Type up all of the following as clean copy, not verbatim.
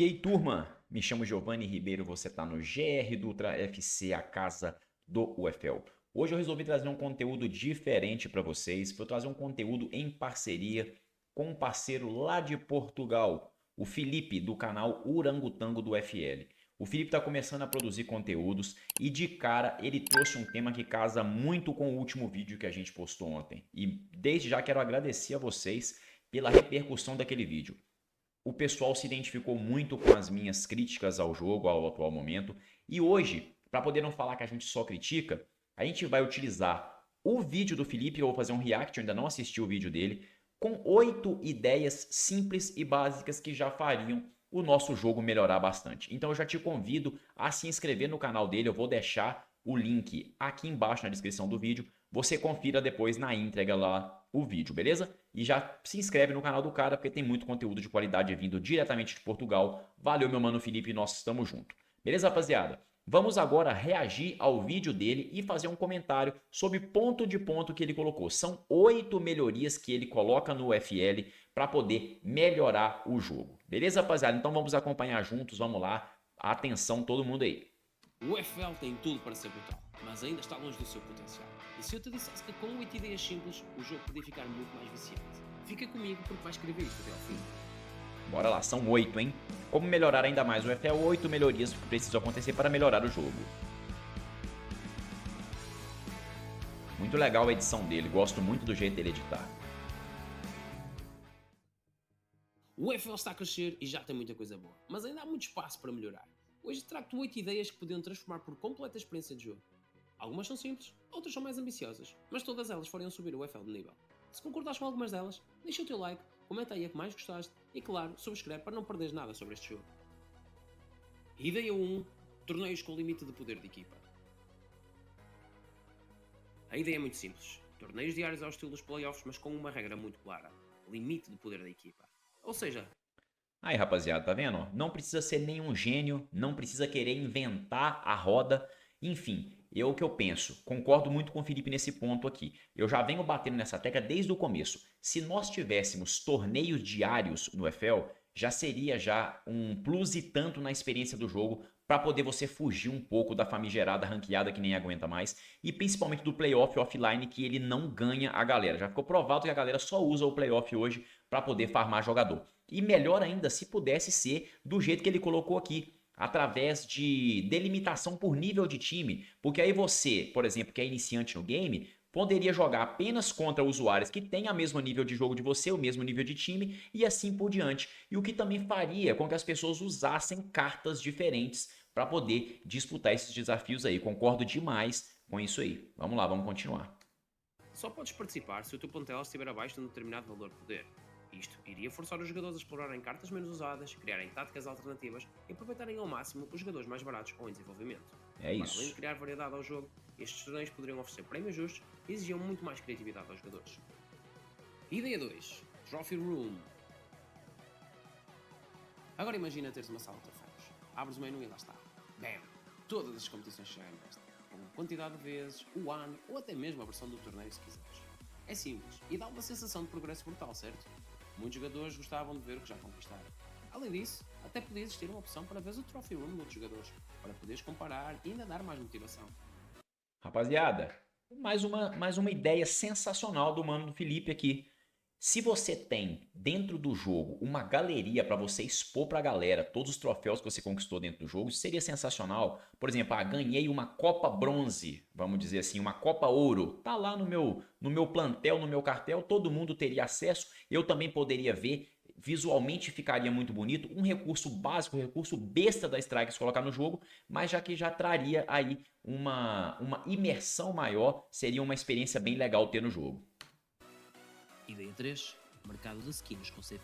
E aí, turma? Me chamo Giovanni Ribeiro, você está no GR Dutra FC, a casa do UFL. Hoje eu resolvi trazer um conteúdo diferente para vocês. Vou trazer um conteúdo em parceria com um parceiro lá de Portugal, o Felipe, do canal Urangotango do FL. O Felipe está começando a produzir conteúdos e de cara ele trouxe um tema que casa muito com o último vídeo que a gente postou ontem. E desde já quero agradecer a vocês pela repercussão daquele vídeo. O pessoal se identificou muito com as minhas críticas ao jogo, ao atual momento. E hoje, para poder não falar que a gente só critica, a gente vai utilizar o vídeo do Felipe, eu vou fazer um react, eu ainda não assisti o vídeo dele, com 8 ideias simples e básicas que já fariam o nosso jogo melhorar bastante. Então eu já te convido a se inscrever no canal dele, eu vou deixar o link aqui embaixo na descrição do vídeo. Você confira depois na íntegra lá o vídeo, beleza? E já se inscreve no canal do cara, porque tem muito conteúdo de qualidade vindo diretamente de Portugal. Valeu, meu mano Felipe, nós estamos juntos. Beleza, rapaziada? Vamos agora reagir ao vídeo dele e fazer um comentário sobre ponto de ponto que ele colocou. São 8 melhorias que ele coloca no UFL para poder melhorar o jogo. Beleza, rapaziada? Então vamos acompanhar juntos, vamos lá. Atenção todo mundo aí. O UFL tem tudo para ser brutal, mas ainda está longe do seu potencial. E se eu te dissesse que com 8 ideias simples, o jogo podia ficar muito mais viciante? Fica comigo porque vais escrever isto até ao fim. Bora lá, são 8, hein? Como melhorar ainda mais o UFL? 8 melhorias que precisam acontecer para melhorar o jogo. Muito legal a edição dele, gosto muito do jeito dele editar. O UFL está a crescer e já tem muita coisa boa, mas ainda há muito espaço para melhorar. Hoje trago-te 8 ideias que podiam transformar por completo a experiência de jogo. Algumas são simples, outras são mais ambiciosas, mas todas elas fariam subir o UFL de nível. Se concordares com algumas delas, deixa o teu like, comenta aí a que mais gostaste e, claro, subscreve para não perderes nada sobre este jogo. Ideia 1. Torneios com limite de poder de equipa. A ideia é muito simples. Torneios diários ao estilo dos playoffs, mas com uma regra muito clara. Limite de poder da equipa. Ou seja, Aí, rapaziada, tá vendo? Não precisa ser nenhum gênio, não precisa querer inventar a roda. Enfim, é o que eu penso. Concordo muito com o Felipe nesse ponto aqui. Eu já venho batendo nessa tecla desde o começo. Se nós tivéssemos torneios diários no EFL, já seria já um plus e tanto na experiência do jogo para poder você fugir um pouco da famigerada ranqueada que nem aguenta mais e principalmente do playoff offline que ele não ganha a galera. Já ficou provado que a galera só usa o playoff hoje para poder farmar jogador. E melhor ainda se pudesse ser do jeito que ele colocou aqui, através de delimitação por nível de time, porque aí você, por exemplo, que é iniciante no game, poderia jogar apenas contra usuários que têm o mesmo nível de jogo de você, o mesmo nível de time e assim por diante. E o que também faria com que as pessoas usassem cartas diferentes para poder disputar esses desafios aí. Concordo demais com isso aí. Vamos lá, vamos continuar. só podes participar se o teu plantel estiver abaixo de um determinado valor de poder. Isto iria forçar os jogadores a explorarem cartas menos usadas, criarem táticas alternativas e aproveitarem ao máximo os jogadores mais baratos ou em desenvolvimento. É Para além isso. de criar variedade ao jogo, estes torneios poderiam oferecer prémios justos e exigiam muito mais criatividade aos jogadores. Ideia 2. Trophy Room. Agora imagina teres uma sala de troféus. Abres o menu e lá está. Bam! Todas as competições chegam nesta. Com quantidade de vezes, o ano ou até mesmo a versão do torneio se quiseres. É simples e dá uma sensação de progresso brutal, certo? Muitos jogadores gostavam de ver o que já conquistaram. Além disso, até podia existir uma opção para ver o Trophy Room de outros jogadores, para poderes comparar e ainda dar mais motivação. Rapaziada, mais uma ideia sensacional do mano do Felipe aqui. Se você tem dentro do jogo uma galeria para você expor para a galera todos os troféus que você conquistou dentro do jogo, isso seria sensacional. Por exemplo, ganhei uma Copa Bronze, vamos dizer assim, uma Copa Ouro. Tá lá no meu plantel, no meu cartel, todo mundo teria acesso. Eu também poderia ver, visualmente ficaria muito bonito. Um recurso básico, um recurso besta da Strikers colocar no jogo, mas já que já traria aí uma imersão maior, seria uma experiência bem legal ter no jogo. Ideia 3. Mercado de skins com CP.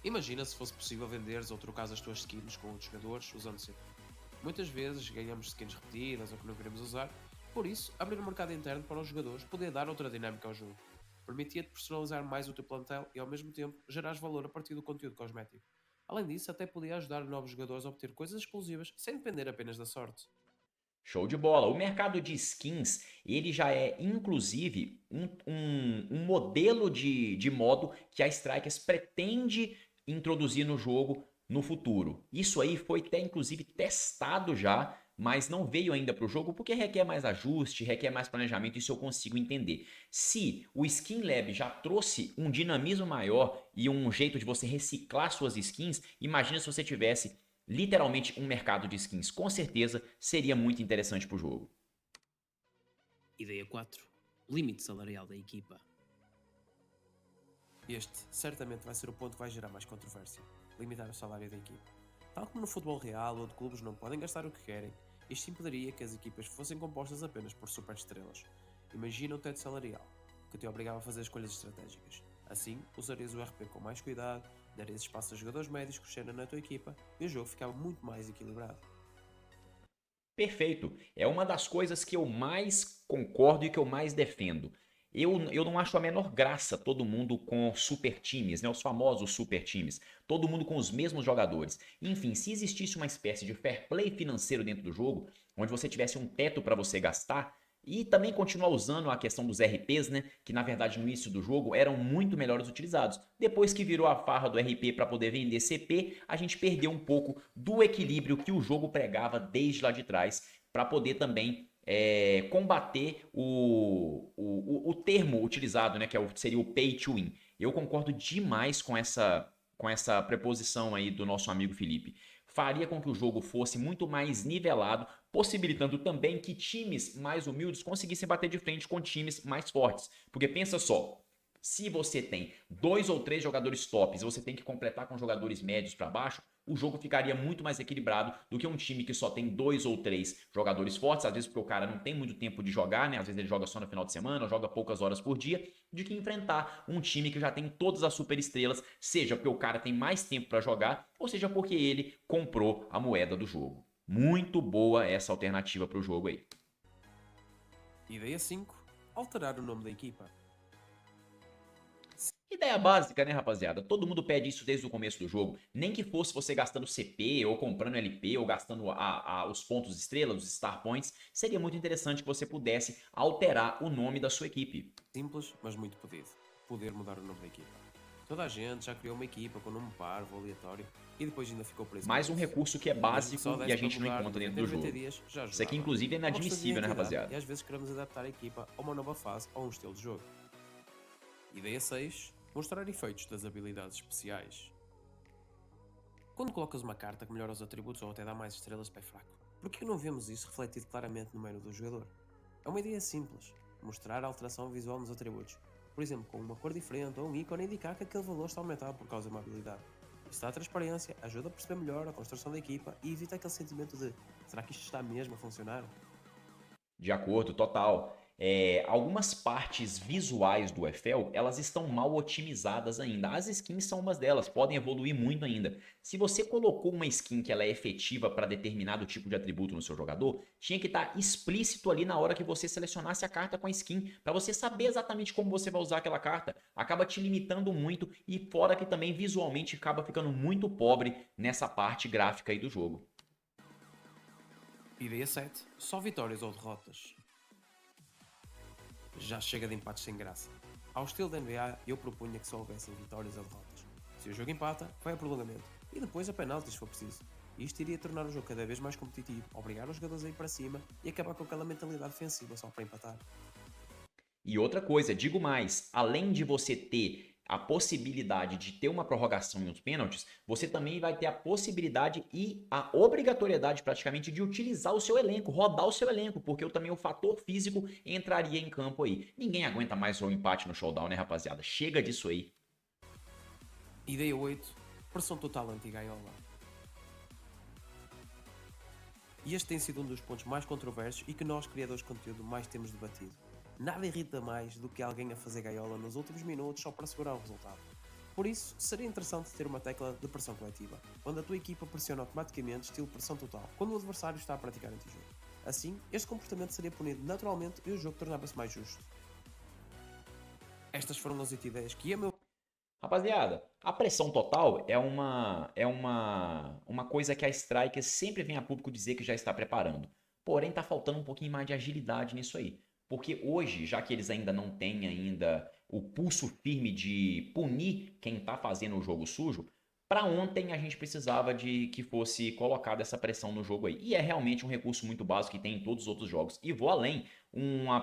Imagina se fosse possível venderes ou trocares as tuas skins com outros jogadores usando CP. Muitas vezes ganhamos skins repetidas ou que não queremos usar, por isso, abrir um mercado interno para os jogadores podia dar outra dinâmica ao jogo. Permitia-te personalizar mais o teu plantel e ao mesmo tempo gerares valor a partir do conteúdo cosmético. Além disso, até podia ajudar novos jogadores a obter coisas exclusivas sem depender apenas da sorte. Show de bola. O mercado de skins, ele já é inclusive um modelo de modo que a Strikers pretende introduzir no jogo no futuro. Isso aí foi até inclusive testado já, mas não veio ainda para o jogo porque requer mais ajuste, requer mais planejamento, isso eu consigo entender. Se o Skin Lab já trouxe um dinamismo maior e um jeito de você reciclar suas skins, imagina se você tivesse literalmente um mercado de skins. Com certeza seria muito interessante para o jogo. Ideia 4. Limite salarial da equipa. Este certamente vai ser o ponto que vai gerar mais controvérsia: limitar o salário da equipa. Tal como no futebol real, onde clubes não podem gastar o que querem, isto impediria que as equipas fossem compostas apenas por superestrelas. Imagina um teto salarial, que te obrigava a fazer escolhas estratégicas. Assim, usarias o RP com mais cuidado, darias espaço a jogadores médios que cresceram na tua equipa e o jogo ficava muito mais equilibrado. Perfeito. É uma das coisas que eu mais concordo e que eu mais defendo. Eu não acho a menor graça todo mundo com super times, né? Os famosos super times. Todo mundo com os mesmos jogadores. Enfim, se existisse uma espécie de fair play financeiro dentro do jogo, onde você tivesse um teto para você gastar, e também continuar usando a questão dos RPs, né? Que na verdade no início do jogo eram muito melhores utilizados. Depois que virou a farra do RP para poder vender CP, a gente perdeu um pouco do equilíbrio que o jogo pregava desde lá de trás, para poder também combater o termo utilizado, né? Que seria o pay to win. Eu concordo demais com essa preposição aí do nosso amigo Felipe. Faria com que o jogo fosse muito mais nivelado, possibilitando também que times mais humildes conseguissem bater de frente com times mais fortes. Porque pensa só, se você tem 2 ou 3 jogadores tops e você tem que completar com jogadores médios para baixo, o jogo ficaria muito mais equilibrado do que um time que só tem 2 ou 3 jogadores fortes, às vezes porque o cara não tem muito tempo de jogar, né? Às vezes ele joga só no final de semana, joga poucas horas por dia, de que enfrentar um time que já tem todas as super estrelas, seja porque o cara tem mais tempo para jogar, ou seja porque ele comprou a moeda do jogo. Muito boa essa alternativa para o jogo aí. Ideia 5. Alterar o nome da equipa. Ideia básica, né, rapaziada? Todo mundo pede isso desde o começo do jogo. Nem que fosse você gastando CP, ou comprando LP, ou gastando os pontos estrelas, os Star Points, seria muito interessante que você pudesse alterar o nome da sua equipe. Simples, mas muito pedido: poder mudar o nome da equipa. Toda a gente já criou uma equipa com nome parvo, aleatório, e depois ainda ficou preso Mais um nisso. recurso que é Mesmo que básico só e a desse para gente não mudar encontra de dentro do 90 jogo. dias, já Isso aqui, ajudava. inclusive, é É uma questão de inadmissível, né, identidade, rapaziada? e às vezes queremos adaptar a equipa a uma nova fase ou um estilo de jogo. Ideia 6. Mostrar efeitos das habilidades especiais. Quando colocas uma carta que melhora os atributos ou até dá mais estrelas, pé fraco, por que não vemos isso refletido claramente no menu do jogador? É uma ideia simples: mostrar a alteração visual nos atributos, por exemplo, com uma cor diferente ou um ícone a indicar que aquele valor está aumentado por causa de uma habilidade. Isso dá transparência, ajuda a perceber melhor a construção da equipa e evita aquele sentimento de: será que isto está mesmo a funcionar? De acordo, total. Algumas partes visuais do Eiffel, elas estão mal otimizadas ainda. As skins são umas delas, podem evoluir muito ainda. Se você colocou uma skin que ela é efetiva para determinado tipo de atributo no seu jogador, tinha que estar explícito ali na hora que você selecionasse a carta com a skin, para você saber exatamente como você vai usar aquela carta. Acaba te limitando muito e fora que também visualmente acaba ficando muito pobre nessa parte gráfica aí do jogo. Ideia 7. Só vitórias ou derrotas. Já chega de empates sem graça. Ao estilo da NBA, eu propunha que só houvessem vitórias ou derrotas. Se o jogo empata, vai a prolongamento e depois a penaltis se for preciso. Isto iria tornar o jogo cada vez mais competitivo, obrigar os jogadores a ir para cima e acabar com aquela mentalidade defensiva só para empatar. E outra coisa, digo mais, além de você ter a possibilidade de ter uma prorrogação e uns pênaltis, você também vai ter a possibilidade e a obrigatoriedade praticamente de utilizar o seu elenco, rodar o seu elenco, porque também o fator físico entraria em campo aí. Ninguém aguenta mais o empate no showdown, né, rapaziada? Chega disso aí. Ideia 8. Pressão total anti-gaiola. E este tem sido um dos pontos mais controversos e que nós, criadores de conteúdo, mais temos debatido. Nada irrita mais do que alguém a fazer gaiola nos últimos minutos só para segurar o resultado. Por isso, seria interessante ter uma tecla de pressão coletiva, onde a tua equipa pressiona automaticamente estilo pressão total, quando o adversário está a praticar anti-jogo. Assim, este comportamento seria punido naturalmente e o jogo tornava-se mais justo. Estas foram as 8 ideias que, a meu Rapaziada, a pressão total é uma coisa que a Strikers sempre vem a público dizer que já está preparando. Porém, tá faltando um pouquinho mais de agilidade nisso aí. Porque hoje, já que eles ainda não têm ainda o pulso firme de punir quem tá fazendo o jogo sujo, Para ontem a gente precisava de que fosse colocada essa pressão no jogo aí. E é realmente um recurso muito básico que tem em todos os outros jogos. E vou além,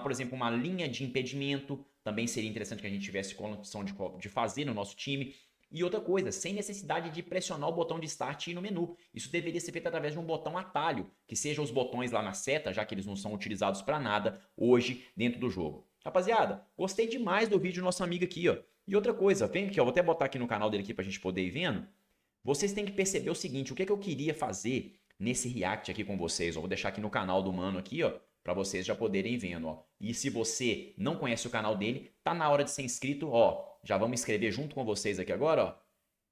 por exemplo, uma linha de impedimento também seria interessante que a gente tivesse condição de fazer no nosso time. E outra coisa, sem necessidade de pressionar o botão de start e ir no menu. Isso deveria ser feito através de um botão atalho, que sejam os botões lá na seta, já que eles não são utilizados para nada hoje dentro do jogo. Rapaziada, gostei demais do vídeo do nosso amigo aqui, ó. E outra coisa, vem aqui, ó, vou até botar aqui no canal dele aqui pra gente poder ir vendo. Vocês têm que perceber o seguinte, o que é que eu queria fazer nesse react aqui com vocês, ó. Vou deixar aqui no canal do mano aqui, ó, para vocês já poderem ir vendo, ó. E se você não conhece o canal dele, tá na hora de ser inscrito, ó. Já vamos inscrever junto com vocês aqui agora, ó.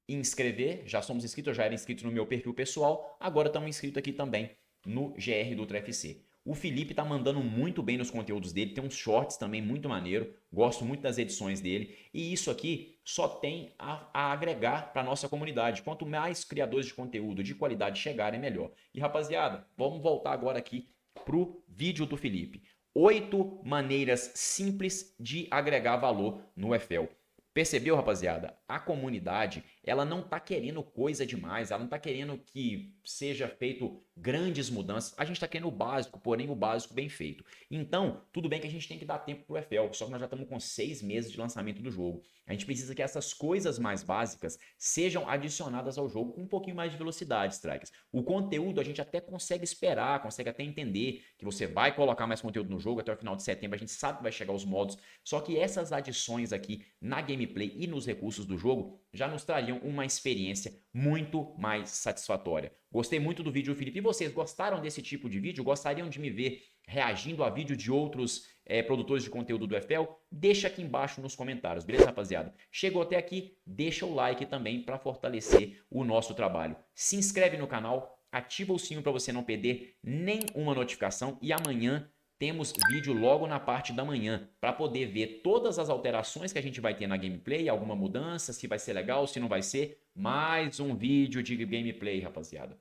Inscrever, já somos inscritos, eu já era inscrito no meu perfil pessoal, agora estamos inscritos aqui também no GR do Ultra FC. O Felipe tá mandando muito bem nos conteúdos dele, tem uns shorts também muito maneiro, gosto muito das edições dele, e isso aqui só tem a agregar para nossa comunidade. Quanto mais criadores de conteúdo de qualidade chegarem, melhor. E rapaziada, vamos voltar agora aqui pro vídeo do Felipe. 8 maneiras simples de agregar valor no UFL. Percebeu, rapaziada? A comunidade, ela não tá querendo coisa demais, ela não tá querendo que seja feito grandes mudanças. A gente tá querendo o básico, porém o básico bem feito. Então, tudo bem que a gente tem que dar tempo pro UFL, só que nós já estamos com 6 meses de lançamento do jogo. A gente precisa que essas coisas mais básicas sejam adicionadas ao jogo com um pouquinho mais de velocidade, Strikers. O conteúdo a gente até consegue esperar, consegue até entender que você vai colocar mais conteúdo no jogo até o final de setembro, a gente sabe que vai chegar os modos, só que essas adições aqui na gameplay e nos recursos do jogo já nos trariam uma experiência muito mais satisfatória. Gostei muito do vídeo do Felipe. E vocês gostaram desse tipo de vídeo? Gostariam de me ver reagindo a vídeo de outros produtores de conteúdo do UFL? Deixa aqui embaixo nos comentários, beleza, rapaziada? Chegou até aqui, deixa o like também para fortalecer o nosso trabalho. Se inscreve no canal, ativa o sininho para você não perder nenhuma notificação e amanhã temos vídeo logo na parte da manhã para poder ver todas as alterações que a gente vai ter na gameplay, alguma mudança, se vai ser legal, se não vai ser. Mais um vídeo de gameplay, rapaziada.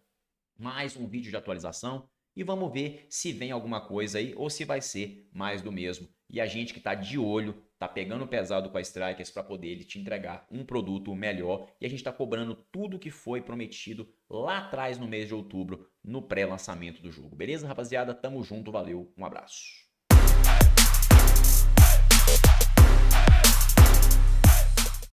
Mais um vídeo de atualização e vamos ver se vem alguma coisa aí ou se vai ser mais do mesmo. E a gente que tá de olho, tá pegando pesado com a Strikers para poder ele te entregar um produto melhor. E a gente tá cobrando tudo que foi prometido lá atrás no mês de outubro, no pré-lançamento do jogo. Beleza, rapaziada? Tamo junto, valeu, um abraço.